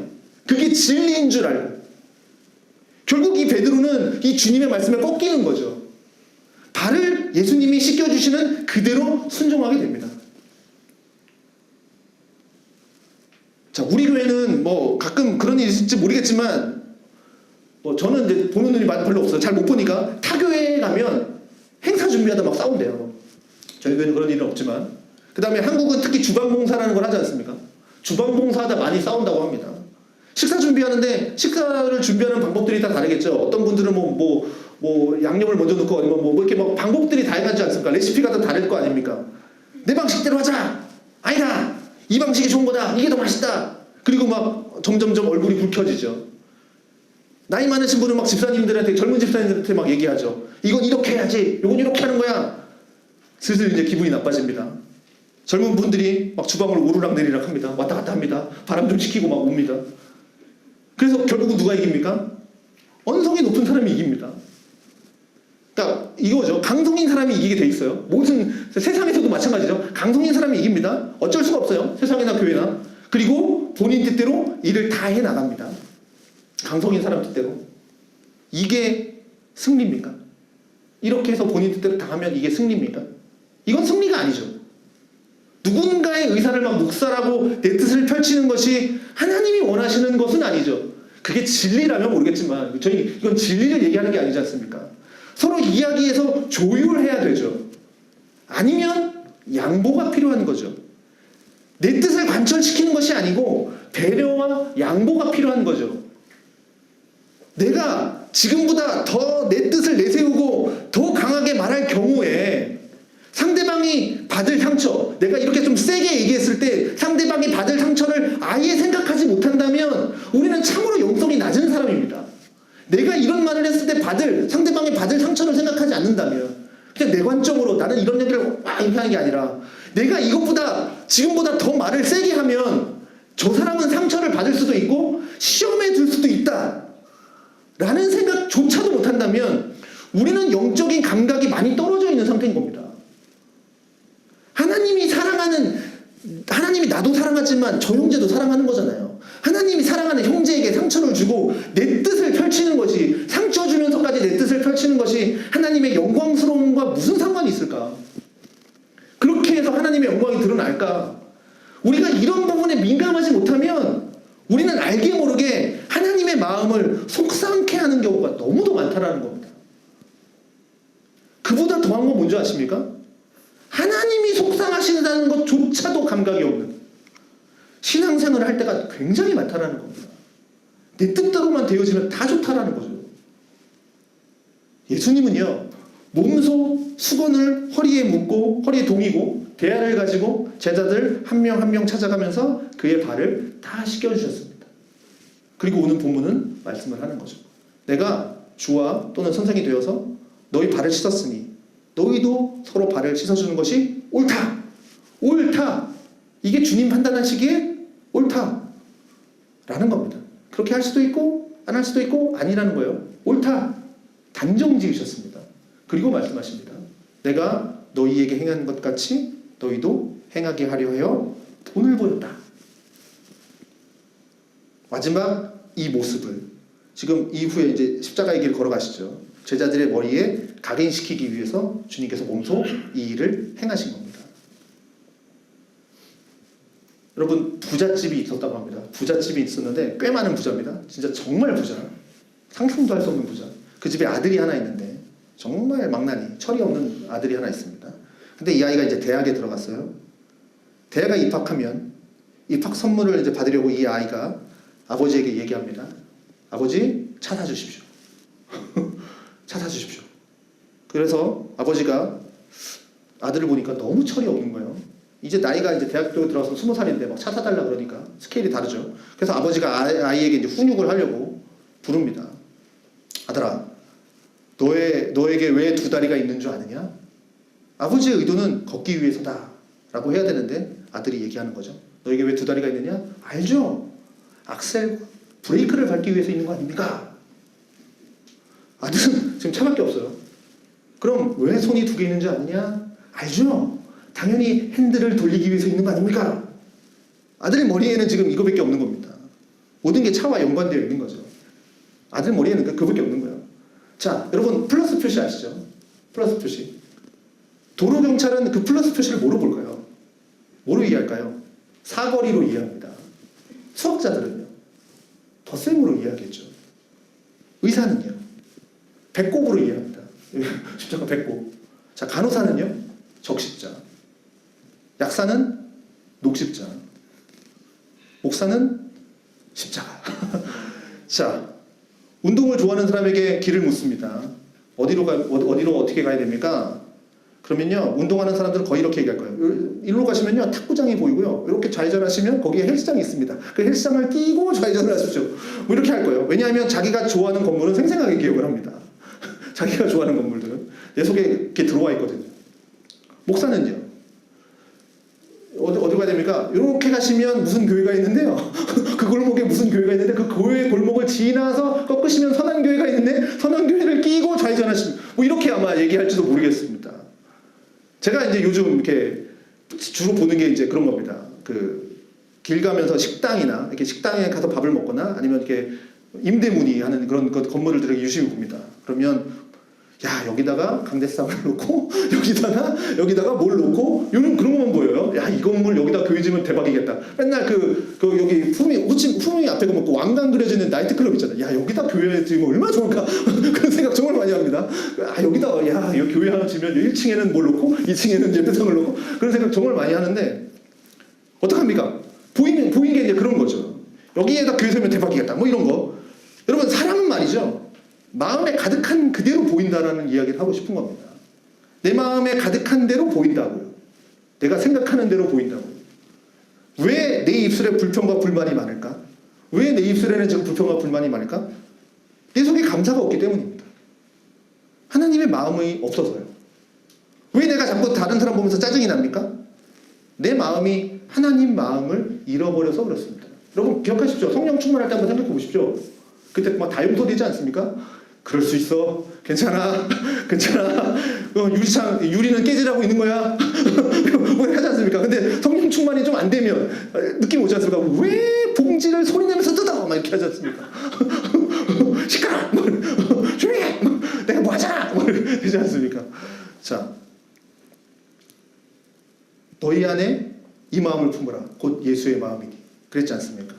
A: 그게 진리인 줄 알고. 결국 이 베드로는 이 주님의 말씀에 꺾이는 거죠. 발을 예수님이 씻겨주시는 그대로 순종하게 됩니다. 자, 우리 교회는 뭐 가끔 그런 일이 있을지 모르겠지만, 뭐 저는 이제 보는 눈이 별로 없어요. 잘 못 보니까. 타 교회에 가면 행사 준비하다 막 싸운대요. 저희 교회는 그런 일은 없지만. 그 다음에 한국은 특히 주방봉사라는 걸 하지 않습니까? 주방봉사하다 많이 싸운다고 합니다. 식사 준비하는데 식사를 준비하는 방법들이 다 다르겠죠. 어떤 분들은 뭐 양념을 먼저 넣고, 아니면 뭐 이렇게 막 방법들이 다양하지 않습니까? 레시피가 다 다를 거 아닙니까? 내 방식대로 하자! 아니다! 이 방식이 좋은 거다! 이게 더 맛있다! 그리고 막 점점점 얼굴이 붉혀지죠. 나이 많으신 분은 막 집사님들한테, 젊은 집사님들한테 막 얘기하죠. 이건 이렇게 해야지, 이건 이렇게 하는 거야. 슬슬 이제 기분이 나빠집니다. 젊은 분들이 막 주방을 오르락 내리락 합니다. 왔다 갔다 합니다. 바람 좀 식히고 막 옵니다. 그래서 결국은 누가 이깁니까? 언성이 높은 사람이 이깁니다. 그러니까 이거죠. 강성인 사람이 이기게 돼 있어요. 모든 세상에서도 마찬가지죠. 강성인 사람이 이깁니다. 어쩔 수가 없어요. 세상이나 교회나. 그리고 본인 뜻대로 일을 다 해나갑니다. 강성인 사람 뜻대로. 이게 승리입니까? 이렇게 해서 본인 뜻대로 다 하면 이게 승리입니까? 이건 승리가 아니죠. 누군가의 의사를 막 묵살하고 내 뜻을 펼치는 것이 하나님이 원하시는 것은 아니죠. 그게 진리라면 모르겠지만 이건 진리를 얘기하는 게 아니지 않습니까? 서로 이야기해서 조율해야 되죠. 아니면 양보가 필요한 거죠. 내 뜻을 관철시키는 것이 아니고 배려와 양보가 필요한 거죠. 내가 지금보다 더 내 뜻을 내세우고 더 강하게 말할 경우에 상대방이 받을 상처, 내가 이렇게 좀 세게 얘기했을 때 상대방이 받을 상처를 아예 생각하지 못한다면 우리는 참으로 영성이 낮은 사람입니다. 내가 이런 말을 했을 때 상대방이 받을 상처를 생각하지 않는다면, 그냥 내 관점으로 나는 이런 얘기를 막 이렇게 하는 게 아니라, 내가 지금보다 더 말을 세게 하면 저 사람은 상처를 받을 수도 있고 시험에 들 수도 있다 라는 생각조차도 못한다면 우리는 영적인 감각이 많이 떨어져 있는 상태인 겁니다. 하나님이 나도 사랑하지만 저 형제도 사랑하는 거잖아요. 하나님이 사랑하는 형제에게 상처를 주고 내 뜻을 펼치는 것이, 상처 주면서까지 내 뜻을 펼치는 것이 하나님의 영광스러움과 무슨 상관이 있을까? 그렇게 해서 하나님의 영광이 드러날까? 우리가 이런 부분에 민감하지 못하면 우리는 알게 모르게 하나님의 마음 마음을 속상케 하는 경우가 너무도 많다라는 겁니다. 그보다 더한 건 뭔지 아십니까? 하나님이 속상하신다는 것조차도 감각이 없는 신앙생활을 할 때가 굉장히 많다라는 겁니다. 내 뜻대로만 되어지면 다 좋다라는 거죠. 예수님은요, 몸소 수건을 허리에 묶고 허리에 동이고 대야를 가지고 제자들 한 명 한 명 찾아가면서 그의 발을 다 씻겨주셨습니다. 그리고 오늘 본문은 말씀을 하는 거죠. 내가 주와 또는 선생이 되어서 너희 발을 씻었으니 너희도 서로 발을 씻어주는 것이 옳다. 옳다. 이게 주님 판단하시기에 옳다. 라는 겁니다. 그렇게 할 수도 있고 안 할 수도 있고 아니라는 거예요. 옳다. 단정 지으셨습니다. 그리고 말씀하십니다. 내가 너희에게 행한 것 같이 너희도 행하게 하려 하여 본을 보였다. 마지막 이 모습을 지금 이후에 이제 십자가의 길을 걸어가시죠. 제자들의 머리에 각인시키기 위해서 주님께서 몸소 이 일을 행하신 겁니다. 여러분, 부잣집이 있었다고 합니다. 부잣집이 있었는데 꽤 많은 부자입니다. 진짜 정말 부자. 상상도 할 수 없는 부자. 그 집에 아들이 하나 있는데 정말 망나니, 철이 없는 아들이 하나 있습니다. 근데 이 아이가 이제 대학에 들어갔어요. 대학에 입학하면 입학 선물을 이제 받으려고 이 아이가 아버지에게 얘기합니다. 아버지, 차 사주십시오. 차 사주십시오. 그래서 아버지가 아들을 보니까 너무 철이 없는 거예요. 이제 나이가 이제 대학교 들어서 20살인데 막 차 사달라 그러니까 스케일이 다르죠. 그래서 아버지가 아이에게 이제 훈육을 하려고 부릅니다. 아들아, 너에게 왜 두 다리가 있는 줄 아느냐? 아버지의 의도는 걷기 위해서다 라고 해야 되는데 아들이 얘기하는 거죠. 너에게 왜 두 다리가 있느냐? 알죠. 악셀, 브레이크를 밟기 위해서 있는 거 아닙니까? 아들은 지금 차밖에 없어요. 그럼 왜 손이 두 개 있는 줄 아느냐? 알죠. 당연히 핸들을 돌리기 위해서 있는 거 아닙니까? 아들 머리에는 지금 이거밖에 없는 겁니다. 모든 게 차와 연관되어 있는 거죠. 아들 머리에는 그거밖에 없는 거예요. 자, 여러분 플러스 표시 아시죠? 플러스 표시. 도로경찰은 그 플러스 표시를 뭐로 볼까요? 뭐로 이해할까요? 사거리로 이해합니다. 수학자들은요? 덧셈으로 이해하겠죠. 의사는요? 배꼽으로 이해합니다. 십자가 배꼽. 자, 간호사는요? 적십자. 약사는 녹십자. 목사는 십자가. 자, 운동을 좋아하는 사람에게 길을 묻습니다. 어디로 어떻게 가야 됩니까? 그러면요, 운동하는 사람들은 거의 이렇게 얘기할 거예요. 일로 가시면요, 탁구장이 보이고요. 이렇게 좌회전하시면 거기에 헬스장이 있습니다. 그 헬스장을 끼고 좌회전을 하십시오. 뭐 이렇게 할 거예요. 왜냐하면 자기가 좋아하는 건물은 생생하게 기억을 합니다. 자기가 좋아하는 건물들은 내 속에 이렇게 들어와 있거든요. 목사는요, 어디 가야 됩니까? 이렇게 가시면 무슨 교회가 있는데요. 그 골목에 무슨 교회가 있는데 그 교회 골목을 지나서 꺾으시면 선한교회가 있는데 선한교회를 끼고 좌회전하시면 뭐 이렇게 아마 얘기할지도 모르겠습니다. 제가 이제 요즘 이렇게 주로 보는 게 이제 그런 겁니다. 그 길 가면서 식당이나 이렇게 식당에 가서 밥을 먹거나 아니면 이렇게 임대문의 하는 그런 건물을 되게 유심히 봅니다. 그러면 야, 여기다가 강대상을 놓고 여기다가 뭘 놓고 이런 그런 것만 보여요. 야, 이 건물 여기다 교회 지으면 대박이겠다. 맨날 여기 후미 앞에 가면 그 왕관 그려져 있는 나이트클럽 있잖아요. 야, 여기다 교회 지으면 얼마나 좋을까. 그런 생각 정말 많이 합니다. 아, 여기다 여기 교회 하나 지으면 1층에는 뭘 놓고 2층에는 예배당을 놓고 그런 생각 정말 많이 하는데 어떡합니까? 보이는 게 이제 그런 거죠. 여기에다 교회 세우면 대박이겠다. 뭐 이런 거. 여러분, 사람은 말이죠. 마음에 가득한 그대로 보인다라는 이야기를 하고 싶은 겁니다. 내 마음에 가득한 대로 보인다고요. 내가 생각하는 대로 보인다고요. 왜 내 입술에 불평과 불만이 많을까? 왜 내 입술에는 지금 불평과 불만이 많을까? 내 속에 감사가 없기 때문입니다. 하나님의 마음이 없어서요. 왜 내가 자꾸 다른 사람 보면서 짜증이 납니까? 내 마음이 하나님 마음을 잃어버려서 그렇습니다. 여러분 기억하십시오. 성령 충만할 때 한번 생각해 보십시오. 그때 막 다용도되지 않습니까? 그럴 수 있어. 괜찮아. 괜찮아. 유리는 깨지라고 있는 거야. 뭐 하지 않습니까? 근데 성령 충만이 좀 안 되면 느낌 오지 않습니까? 왜 봉지를 소리내면서 뜯어? 막 이렇게 하지 않습니까? 시끄러! 조용히 해! 내가 뭐 하잖아! 뭐 되지 않습니까? 자, 너희 안에 이 마음을 품으라. 곧 예수의 마음이니. 그랬지 않습니까?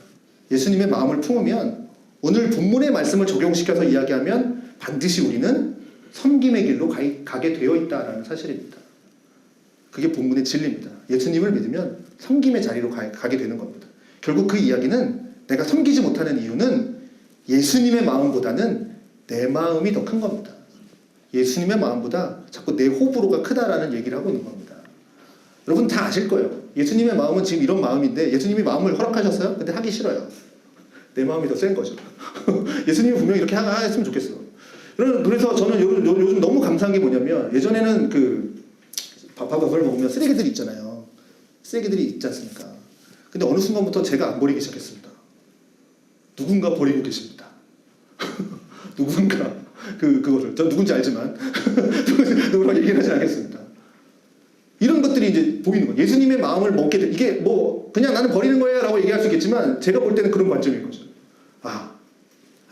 A: 예수님의 마음을 품으면 오늘 본문의 말씀을 적용시켜서 이야기하면 반드시 우리는 섬김의 길로 가게 되어 있다라는 사실입니다. 그게 본문의 진리입니다. 예수님을 믿으면 섬김의 자리로 가게 되는 겁니다. 결국 그 이야기는 내가 섬기지 못하는 이유는 예수님의 마음보다는 내 마음이 더 큰 겁니다. 예수님의 마음보다 자꾸 내 호불호가 크다라는 얘기를 하고 있는 겁니다. 여러분 다 아실 거예요. 예수님의 마음은 지금 이런 마음인데 예수님이 마음을 허락하셨어요? 근데 하기 싫어요. 내 마음이 더 센 거죠. 예수님이 분명히 이렇게 했으면 좋겠어요. 그래서 저는 요즘 너무 감사한 게 뭐냐면 예전에는 그 밥을 먹으면 쓰레기들이 있잖아요. 쓰레기들이 있지 않습니까? 근데 어느 순간부터 제가 안 버리기 시작했습니다. 누군가 버리고 계십니다. 누군가 그거를 전 누군지 알지만 누구라고 얘기를 하지 않겠습니다. 이런 것들이 이제 보이는 거예요. 예수님의 마음을 먹게 돼. 이게 뭐 그냥 나는 버리는 거야 라고 얘기할 수 있겠지만 제가 볼 때는 그런 관점인 거죠. 아,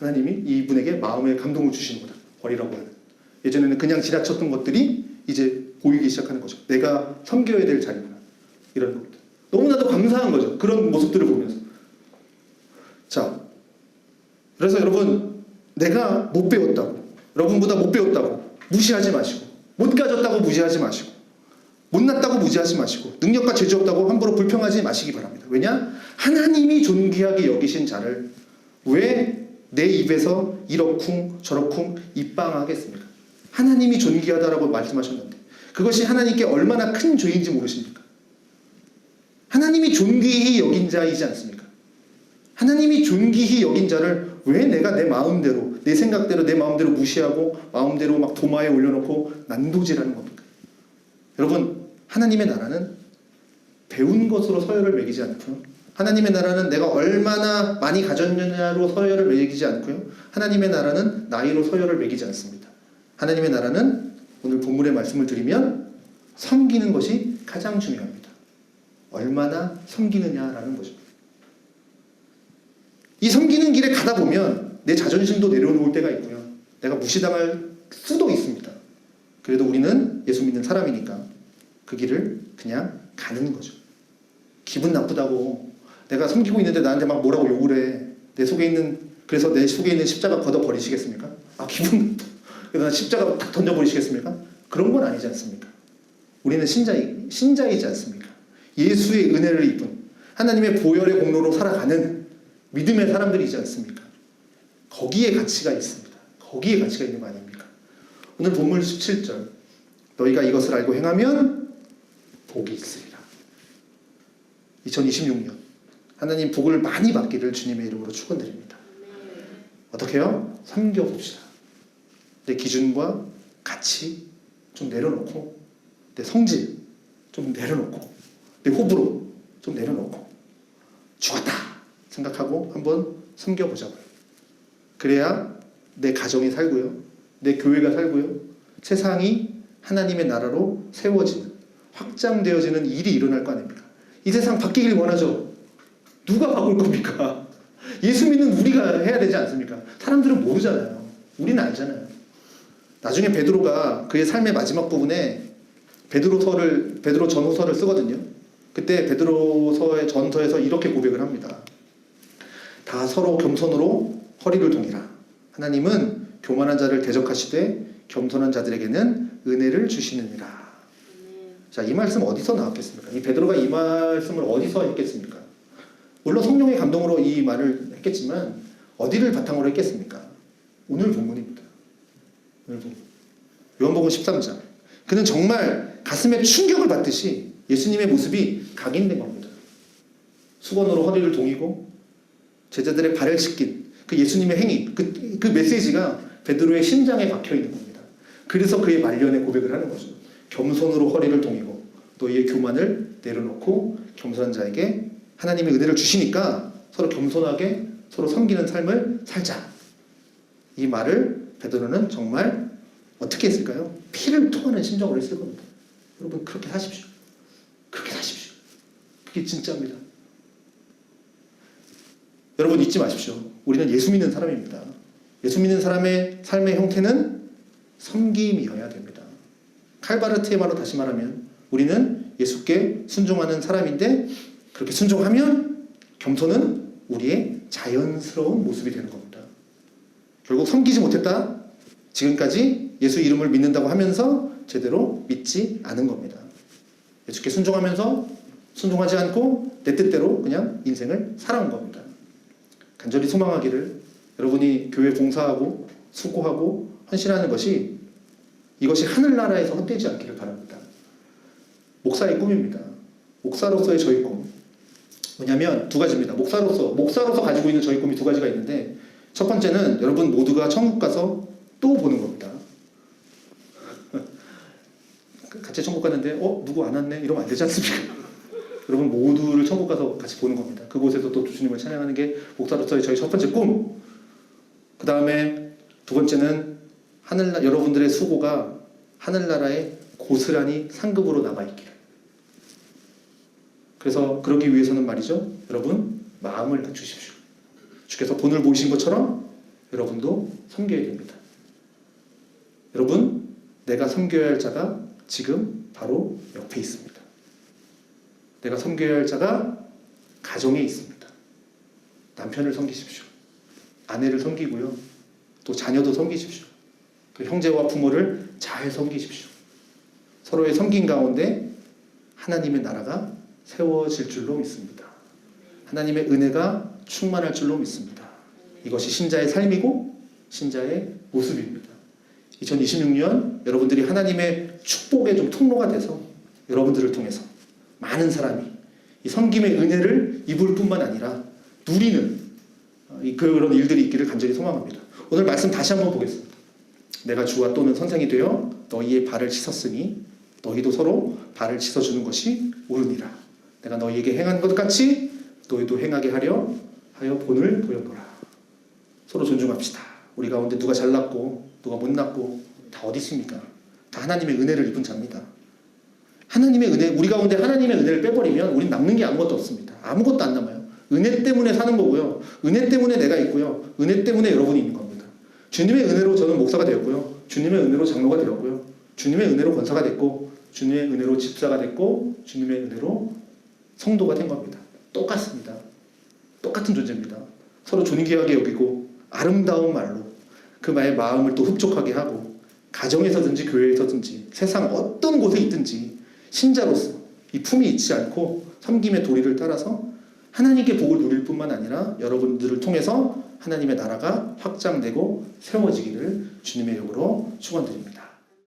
A: 하나님이 이분에게 마음의 감동을 주시는구나. 버리라고 하는. 예전에는 그냥 지나쳤던 것들이 이제 보이기 시작하는 거죠. 내가 섬겨야 될 자리구나. 이런 겁니다. 너무나도 감사한 거죠. 그런 모습들을 보면서. 자, 그래서 여러분 내가 못 배웠다고, 여러분보다 못 배웠다고 무시하지 마시고, 못 가졌다고 무시하지 마시고, 못났다고 무시하지 마시고, 능력과 재주 없다고 함부로 불평하지 마시기 바랍니다. 왜냐? 하나님이 존귀하게 여기신 자를 왜 내 입에서 이러쿵 저러쿵 입방하겠습니까? 하나님이 존귀하다라고 말씀하셨는데 그것이 하나님께 얼마나 큰 죄인지 모르십니까? 하나님이 존귀히 여긴 자이지 않습니까? 하나님이 존귀히 여긴 자를 왜 내가 내 마음대로, 내 생각대로, 내 마음대로 무시하고 마음대로 막 도마에 올려놓고 난도질하는 겁니까? 여러분, 하나님의 나라는 배운 것으로 서열을 매기지 않고요. 하나님의 나라는 내가 얼마나 많이 가졌느냐로 서열을 매기지 않고요. 하나님의 나라는 나이로 서열을 매기지 않습니다. 하나님의 나라는 오늘 본문의 말씀을 드리면 섬기는 것이 가장 중요합니다. 얼마나 섬기느냐라는 거죠. 이 섬기는 길에 가다 보면 내 자존심도 내려놓을 때가 있고요. 내가 무시당할 수도 있습니다. 그래도 우리는 예수 믿는 사람이니까 그 길을 그냥 가는 거죠. 기분 나쁘다고 내가 섬기고 있는데 나한테 막 뭐라고 욕을 해. 그래서 내 속에 있는 십자가 걷어버리시겠습니까? 아, 기분 그래서 십자가 딱 던져버리시겠습니까? 그런 건 아니지 않습니까? 우리는 신자이지 않습니까? 예수의 은혜를 입은 하나님의 보혈의 공로로 살아가는 믿음의 사람들이지 않습니까? 거기에 가치가 있습니다. 거기에 가치가 있는 거 아닙니까? 오늘 본문 17절 너희가 이것을 알고 행하면 복이 있으리라. 2026년 하나님 복을 많이 받기를 주님의 이름으로 축원드립니다. 어떻게 해요? 섬겨봅시다. 내 기준과 가치 좀 내려놓고, 내 성질 좀 내려놓고, 내 호불호 좀 내려놓고, 죽었다 생각하고 한번 섬겨보자고요. 그래야 내 가정이 살고요, 내 교회가 살고요, 세상이 하나님의 나라로 세워지는, 확장되어지는 일이 일어날 거 아닙니까? 이 세상 바뀌길 원하죠. 누가 바꿀 겁니까? 예수 믿는 우리가 해야 되지 않습니까? 사람들은 모르잖아요. 우리는 알잖아요. 나중에 베드로가 그의 삶의 마지막 부분에 베드로 전후서를 쓰거든요. 그때 베드로서의 전서에서 이렇게 고백을 합니다. 다 서로 겸손으로 허리를 동이라. 하나님은 교만한 자를 대적하시되 겸손한 자들에게는 은혜를 주시느니라. 자, 이 말씀 어디서 나왔겠습니까? 이 베드로가 이 말씀을 어디서 했겠습니까? 물론 성령의 감동으로 이 말을 했겠지만 어디를 바탕으로 했겠습니까? 오늘 본문입니다. 오늘 본문. 요한복음 13장. 그는 정말 가슴에 충격을 받듯이 예수님의 모습이 각인된 겁니다. 수건으로 허리를 동이고 제자들의 발을 씻긴 그 예수님의 행위, 그 메시지가 베드로의 심장에 박혀있는 겁니다. 그래서 그의 말년에 고백을 하는 거죠. 겸손으로 허리를 동이고 너희의 교만을 내려놓고 겸손한 자에게 하나님의 은혜를 주시니까 서로 겸손하게 서로 섬기는 삶을 살자. 이 말을 베드로는 정말 어떻게 했을까요? 피를 토하는 심정으로 했을 겁니다. 여러분 그렇게 사십시오. 그렇게 사십시오. 그게 진짜입니다. 여러분 잊지 마십시오. 우리는 예수 믿는 사람입니다. 예수 믿는 사람의 삶의 형태는 섬김이어야 됩니다. 칼바르트의 말로 다시 말하면 우리는 예수께 순종하는 사람인데 그렇게 순종하면 겸손은 우리의 자연스러운 모습이 되는 겁니다. 결국 섬기지 못했다. 지금까지 예수 이름을 믿는다고 하면서 제대로 믿지 않은 겁니다. 예수께 순종하면서 순종하지 않고 내 뜻대로 그냥 인생을 살아온 겁니다. 간절히 소망하기를 여러분이 교회 봉사하고 수고하고 헌신하는 것이 이것이 하늘나라에서 헛되지 않기를 바랍니다. 목사의 꿈입니다. 목사로서의 저희 꿈. 뭐냐면 두 가지입니다. 목사로서 가지고 있는 저희 꿈이 두 가지가 있는데 첫 번째는 여러분 모두가 천국 가서 또 보는 겁니다. 같이 천국 갔는데 누구 안 왔네? 이러면 안 되지 않습니까? 여러분 모두를 천국 가서 같이 보는 겁니다. 그곳에서 또 주님을 찬양하는 게 목사로서의 저희 첫 번째 꿈. 그 다음에 두 번째는 여러분들의 수고가 하늘나라에 고스란히 상급으로 남아있기를. 그래서 그러기 위해서는 말이죠. 여러분 마음을 갖추십시오. 주께서 본을 보이신 것처럼 여러분도 섬겨야 됩니다. 여러분 내가 섬겨야 할 자가 지금 바로 옆에 있습니다. 내가 섬겨야 할 자가 가정에 있습니다. 남편을 섬기십시오. 아내를 섬기고요. 또 자녀도 섬기십시오. 그 형제와 부모를 잘 섬기십시오. 서로의 섬김 가운데 하나님의 나라가 세워질 줄로 믿습니다. 하나님의 은혜가 충만할 줄로 믿습니다. 이것이 신자의 삶이고 신자의 모습입니다. 2026년 여러분들이 하나님의 축복의 좀 통로가 돼서 여러분들을 통해서 많은 사람이 이 섬김의 은혜를 입을 뿐만 아니라 누리는 그런 일들이 있기를 간절히 소망합니다. 오늘 말씀 다시 한번 보겠습니다. 내가 주와 또는 선생이 되어 너희의 발을 씻었으니 너희도 서로 발을 씻어주는 것이 옳으니라. 내가 너희에게 행한 것 같이 너희도 행하게 하려 하여 본을 보였노라. 서로 존중합시다. 우리 가운데 누가 잘났고 누가 못났고 다 어디 있습니까? 다 하나님의 은혜를 입은 자입니다. 하나님의 은혜, 우리 가운데 하나님의 은혜를 빼버리면 우린 남는 게 아무것도 없습니다. 아무것도 안 남아요. 은혜 때문에 사는 거고요. 은혜 때문에 내가 있고요. 은혜 때문에 여러분이 있는 겁니다. 주님의 은혜로 저는 목사가 되었고요. 주님의 은혜로 장로가 되었고요. 주님의 은혜로 권사가 됐고 주님의 은혜로 집사가 됐고 주님의 은혜로 성도가 된 겁니다. 똑같습니다. 똑같은 존재입니다. 서로 존귀하게 여기고 아름다운 말로 그 말의 마음을 또 흡족하게 하고 가정에서든지 교회에서든지 세상 어떤 곳에 있든지 신자로서 이 품이 잊지 않고 섬김의 도리를 따라서 하나님께 복을 누릴 뿐만 아니라 여러분들을 통해서 하나님의 나라가 확장되고 세워지기를 주님의 이름으로 축원드립니다.